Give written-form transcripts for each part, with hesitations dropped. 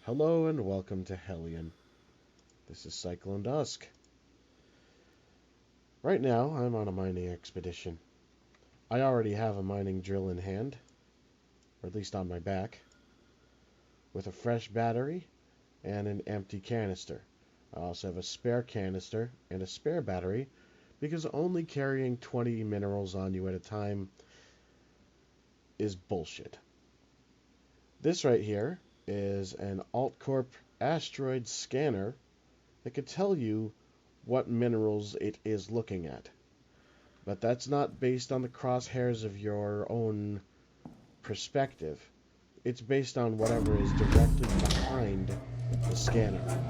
Hello and welcome to Hellion. This is Cyclone Dusk. Right now, I'm on a mining expedition. I already have a mining drill in hand, or at least on my back, with a fresh battery and an empty canister. I also have a spare canister and a spare battery because only carrying 20 minerals on you at a time is bullshit. This right here is an AltCorp asteroid scanner that could tell you what minerals it is looking at. But that's not based on the crosshairs of your own perspective. It's based on whatever is directly behind the scanner.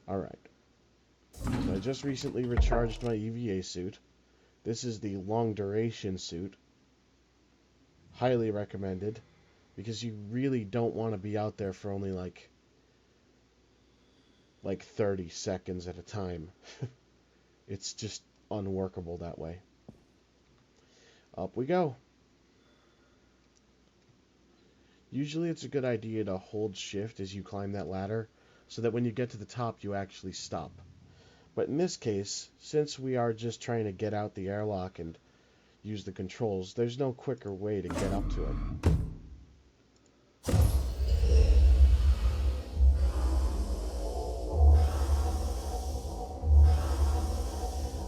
Alright. So I just recently recharged my EVA suit. This is the long duration suit. Highly recommended. Because you really don't want to be out there for only like 30 seconds at a time. It's just unworkable that way. Up we go. Usually it's a good idea to hold shift as you climb that ladder so that when you get to the top you actually stop. But in this case, since we are just trying to get out the airlock and use the controls, there's no quicker way to get up to it.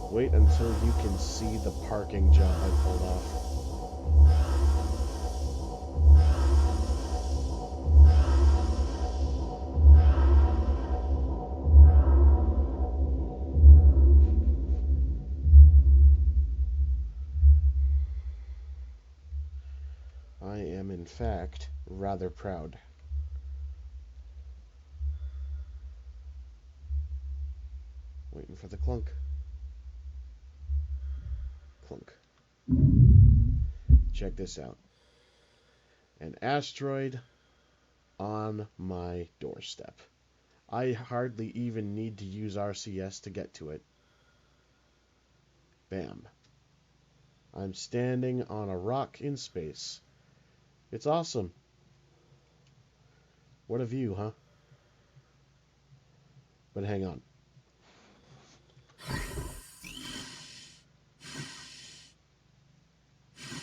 Wait until you can see the parking job I pulled off. I am, in fact, rather proud. Waiting for the clunk. Clunk. Check this out. An asteroid on my doorstep. I hardly even need to use RCS to get to it. Bam. I'm standing on a rock in space. It's awesome. What a view, huh? But hang on.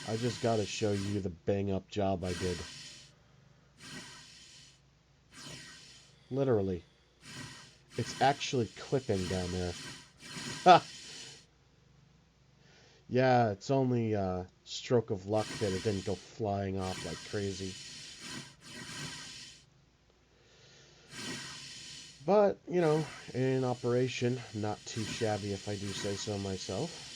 I just gotta show you the bang-up job I did. Literally. It's actually clipping down there. Ha! Yeah, it's only a stroke of luck that it didn't go flying off like crazy. But, you know, in operation, not too shabby if I do say so myself.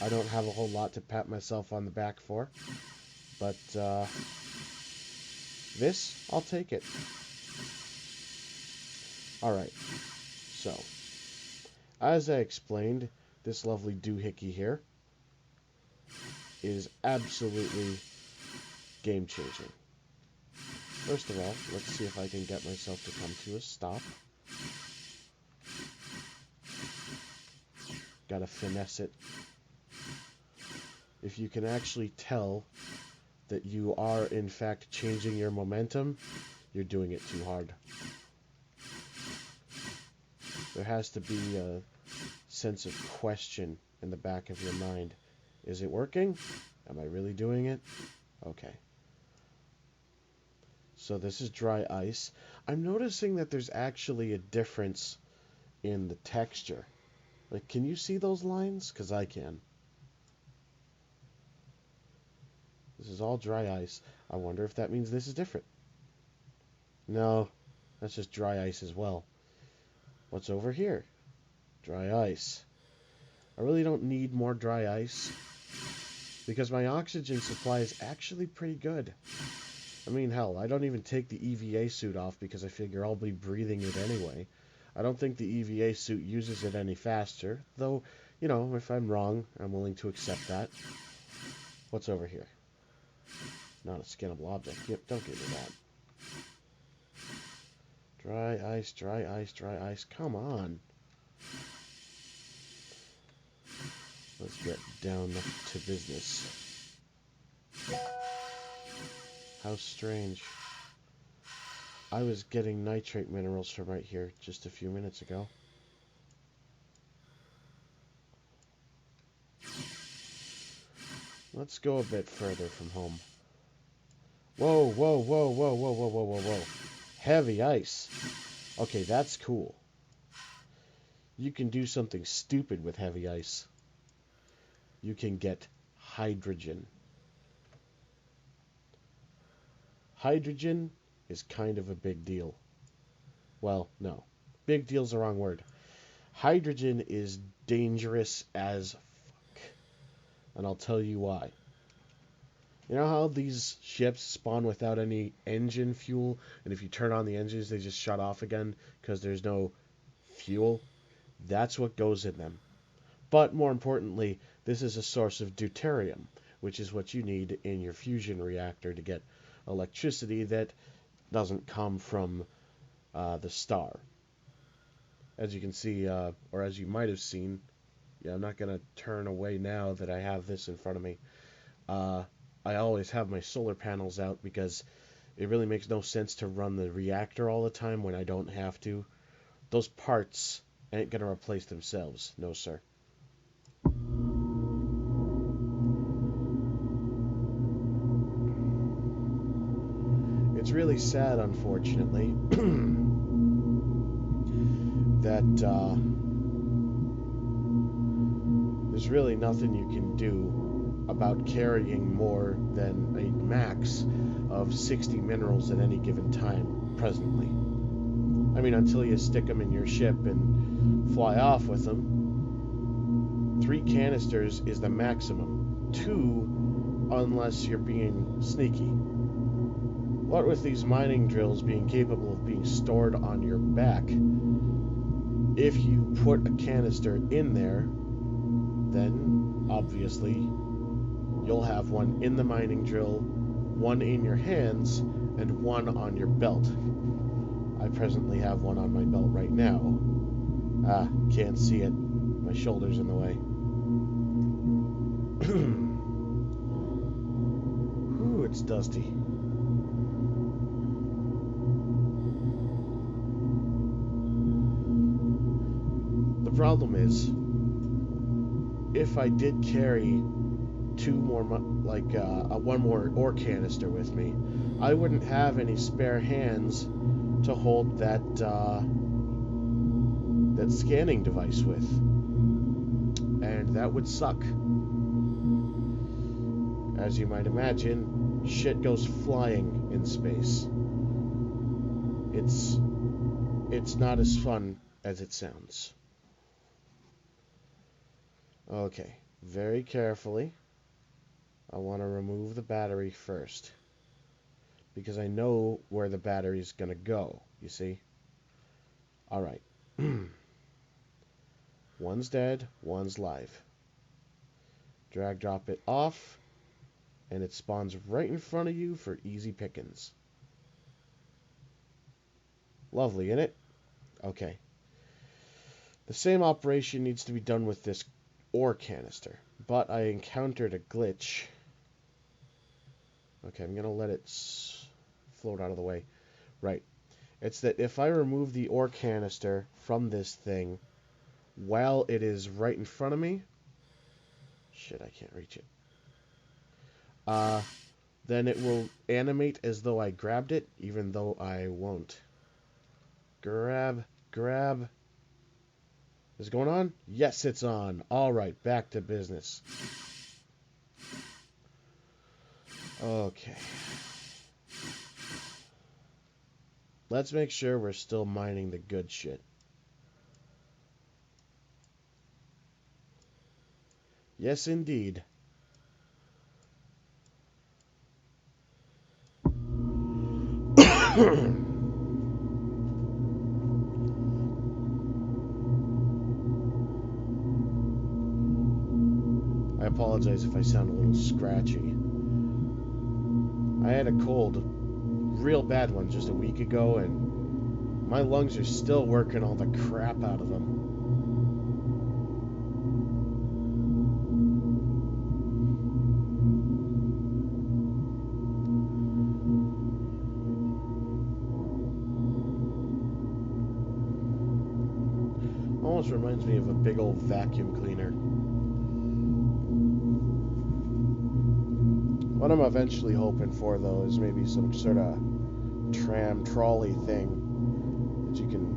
I don't have a whole lot to pat myself on the back for. But, this, I'll take it. Alright, so, as I explained, this lovely doohickey here is absolutely game-changing. First of all, let's see if I can get myself to come to a stop. Gotta finesse it. If you can actually tell that you are, in fact, changing your momentum, you're doing it too hard. There has to be a sense of question in the back of your mind. Is it working? Am I really doing it? Okay. So this is dry ice. I'm noticing that there's actually a difference in the texture. Like, can you see those lines? Because I can. This is all dry ice. I wonder if that means this is different. No, that's just dry ice as well. What's over here? Dry ice. I really don't need more dry ice because my oxygen supply is actually pretty good. I mean, hell, I don't even take the EVA suit off because I figure I'll be breathing it anyway. I don't think the EVA suit uses it any faster, though, you know, if I'm wrong, I'm willing to accept that. What's over here? Not a skinnable object. Yep, don't give me that. Dry ice, dry ice, dry ice. Come on. Let's get down to business. How strange. I was getting nitrate minerals from right here just a few minutes ago. Let's go a bit further from home. Whoa, whoa, whoa, whoa, whoa, whoa, whoa, whoa, whoa. Heavy ice. Okay, that's cool. You can do something stupid with heavy ice. You can get hydrogen. Hydrogen is kind of a big deal. Well, no. Big deal's the wrong word. Hydrogen is dangerous as fuck. And I'll tell you why. You know how these ships spawn without any engine fuel, and if you turn on the engines, they just shut off again because there's no fuel? That's what goes in them. But more importantly, this is a source of deuterium, which is what you need in your fusion reactor to get electricity that doesn't come from the star. As you can see, or as you might have seen, yeah, I'm not going to turn away now that I have this in front of me. I always have my solar panels out because it really makes no sense to run the reactor all the time when I don't have to. Those parts ain't going to replace themselves. No, sir. It's really sad, unfortunately, that there's really nothing you can do about carrying more than a max of 60 minerals at any given time presently. I mean, until you stick them in your ship and fly off with them. 3 canisters is the maximum. 2, unless you're being sneaky. What with these mining drills being capable of being stored on your back, if you put a canister in there, then obviously you'll have one in the mining drill, one in your hands, and one on your belt. I presently have one on my belt right now. Ah, can't see it. My shoulder's in the way. Ooh, it's dusty. The problem is, if I did carry 2 more, one more ore canister with me, I wouldn't have any spare hands to hold that scanning device with, and that would suck. As you might imagine, shit goes flying in space. It's not as fun as it sounds. Okay, very carefully. I want to remove the battery first, because I know where the battery's going to go, you see? Alright. One's dead, one's live. Drag drop it off, and it spawns right in front of you for easy pickings. Lovely, innit? Okay. The same operation needs to be done with this ore canister, but I encountered a glitch. Okay, I'm going to let it float out of the way. Right. It's that if I remove the ore canister from this thing while it is right in front of me... Shit, I can't reach it. Then it will animate as though I grabbed it, even though I won't. Grab. Is it going on? Yes, it's on. Alright, back to business. Okay. Let's make sure we're still mining the good shit. Yes, indeed. I apologize if I sound a little scratchy. I had a cold, real bad one, just a week ago, and my lungs are still working all the crap out of them. almost reminds me of a big old vacuum cleaner. What I'm eventually hoping for, though, is maybe some sort of tram trolley thing that you can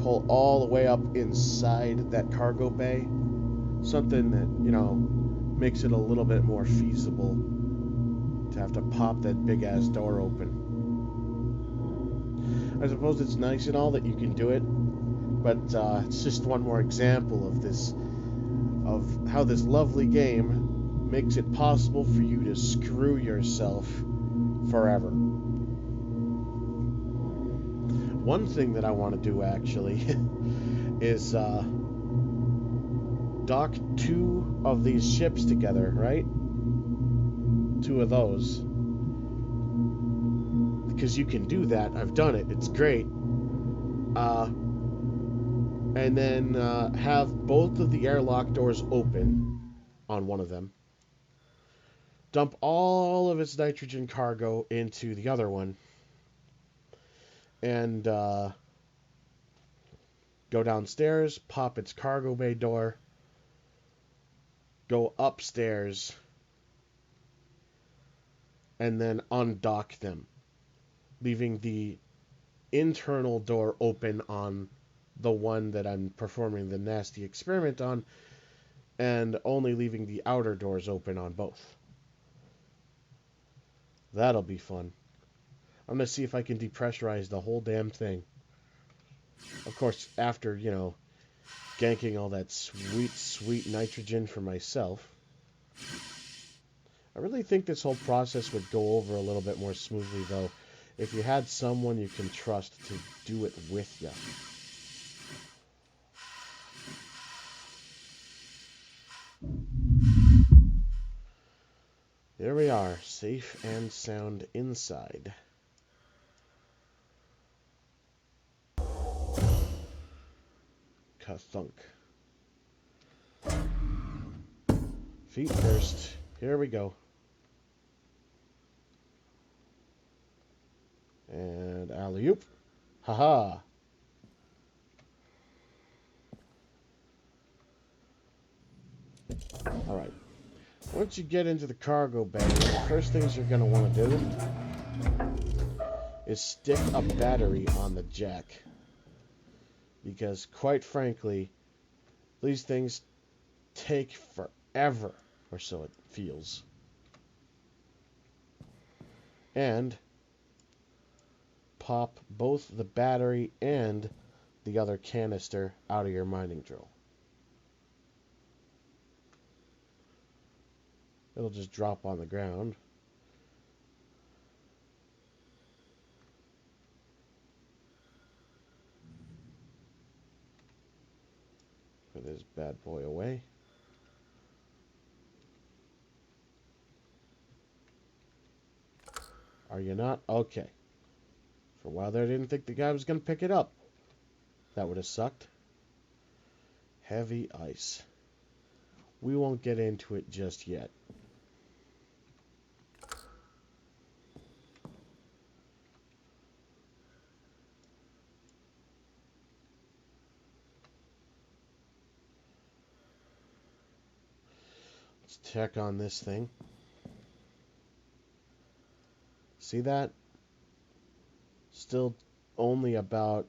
pull all the way up inside that cargo bay. Something that, makes it a little bit more feasible to have to pop that big-ass door open. I suppose it's nice and all that you can do it, but it's just one more example of how this lovely game makes it possible for you to screw yourself forever. One thing that I want to do, actually, is dock 2 of these ships together, right? 2 of those. Because you can do that. I've done it. It's great. And then have both of the airlock doors open on one of them. Dump all of its nitrogen cargo into the other one. And go downstairs, pop its cargo bay door, go upstairs, and then undock them, leaving the internal door open on the one that I'm performing the nasty experiment on, and only leaving the outer doors open on both. That'll be fun. I'm going to see if I can depressurize the whole damn thing. Of course, after, ganking all that sweet, sweet nitrogen for myself. I really think this whole process would go over a little bit more smoothly, though, if you had someone you can trust to do it with you. There we are, safe and sound inside. Ka-thunk. Feet first. Here we go. And alley-oop. Haha. Alright. Once you get into the cargo bay, the first things you're going to want to do is stick a battery on the jack. Because, quite frankly, these things take forever, or so it feels. And pop both the battery and the other canister out of your mining drill. It'll just drop on the ground. Put this bad boy away. Are you not? Okay. For a while there, I didn't think the guy was going to pick it up. That would have sucked. Heavy ice. We won't get into it just yet. Let's check on this thing. See that? Still only about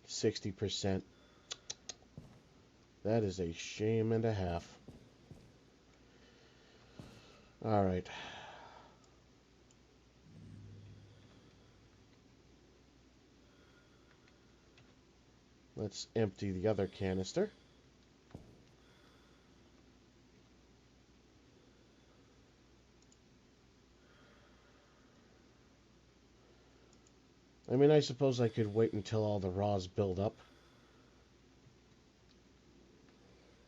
60%. That is a shame and a half. Alright. Let's empty the other canister. I mean, I suppose I could wait until all the raws build up.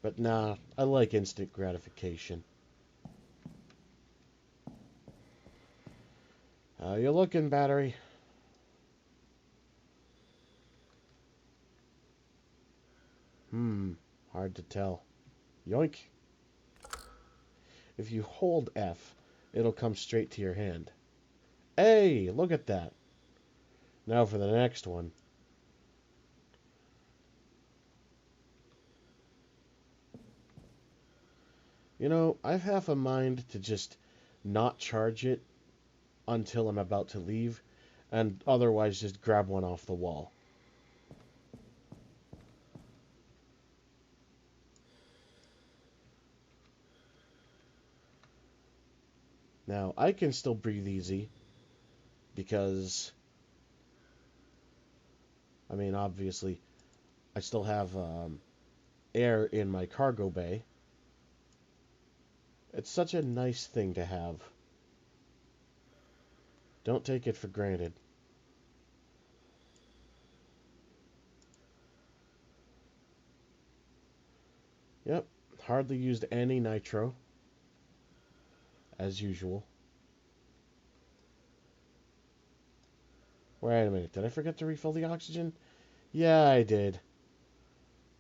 But nah, I like instant gratification. How you looking, battery? Hard to tell. Yoink. If you hold F, it'll come straight to your hand. Hey, look at that. Now for the next one. You know, I've half a mind to just not charge it until I'm about to leave, and otherwise just grab one off the wall. Now, I can still breathe easy because, I mean, obviously, I still have air in my cargo bay. It's such a nice thing to have. Don't take it for granted. Yep, hardly used any nitro, as usual. Wait a minute, did I forget to refill the oxygen? Yeah, I did.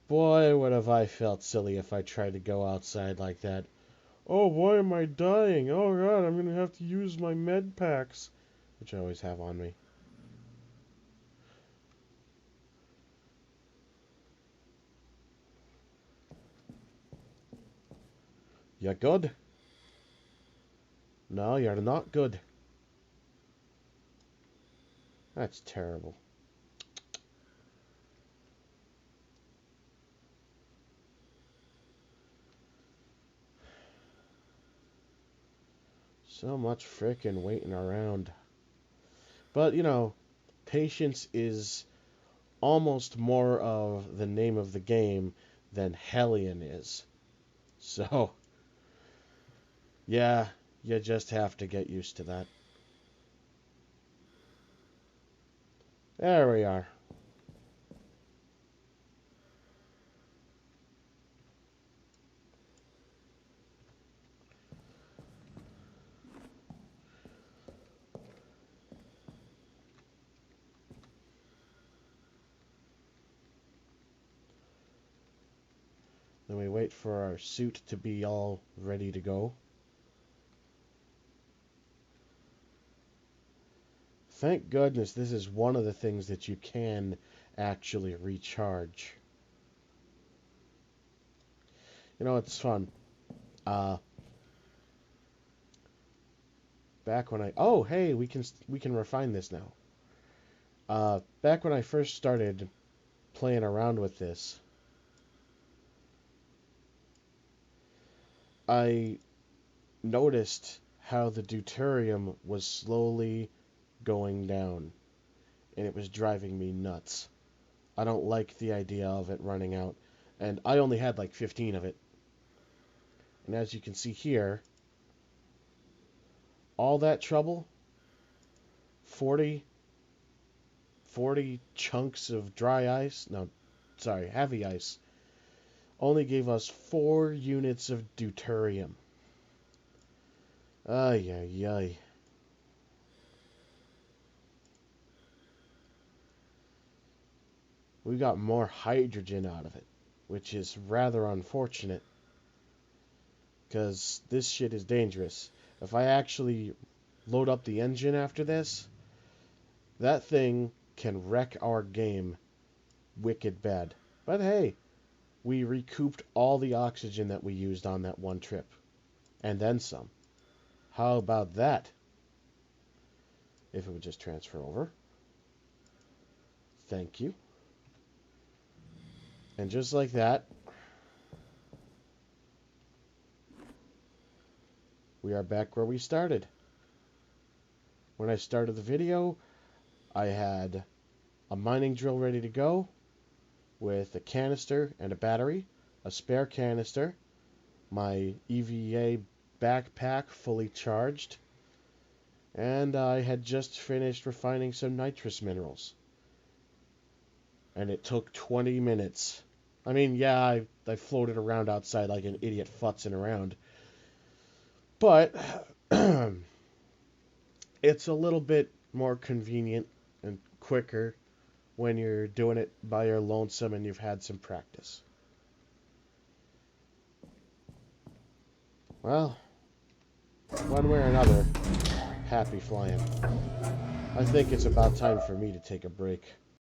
Boy, would have I felt silly if I tried to go outside like that. Oh, why am I dying? Oh god, I'm gonna have to use my med packs, which I always have on me. You good? No, you're not good. That's terrible. So much frickin' waiting around. But, you know, patience is almost more of the name of the game than HELLION is. So, yeah, you just have to get used to that. There we are. Then we wait for our suit to be all ready to go. Thank goodness this is one of the things that you can actually recharge. You know, it's fun. Uh, back when I hey, we can refine this now. Back when I first started playing around with this, I noticed how the deuterium was slowly going down, and it was driving me nuts. I don't like the idea of it running out, and I only had like 15 of it. And as you can see here, all that trouble, 40 40 chunks of dry ice, no, sorry, heavy ice, only gave us 4 units of deuterium. Ay, ay, ay. We got more hydrogen out of it, which is rather unfortunate, because this shit is dangerous. If I actually load up the engine after this, that thing can wreck our game wicked bad. But hey, we recouped all the oxygen that we used on that one trip. And then some. How about that? If it would just transfer over. Thank you. And just like that, we are back where we started. When I started the video, I had a mining drill ready to go with a canister and a battery, a spare canister, my EVA backpack fully charged, and I had just finished refining some nitrous minerals. And it took 20 minutes. I mean, yeah, I floated around outside like an idiot futzing around. But it's a little bit more convenient and quicker when you're doing it by your lonesome and you've had some practice. Well, one way or another, happy flying. I think it's about time for me to take a break.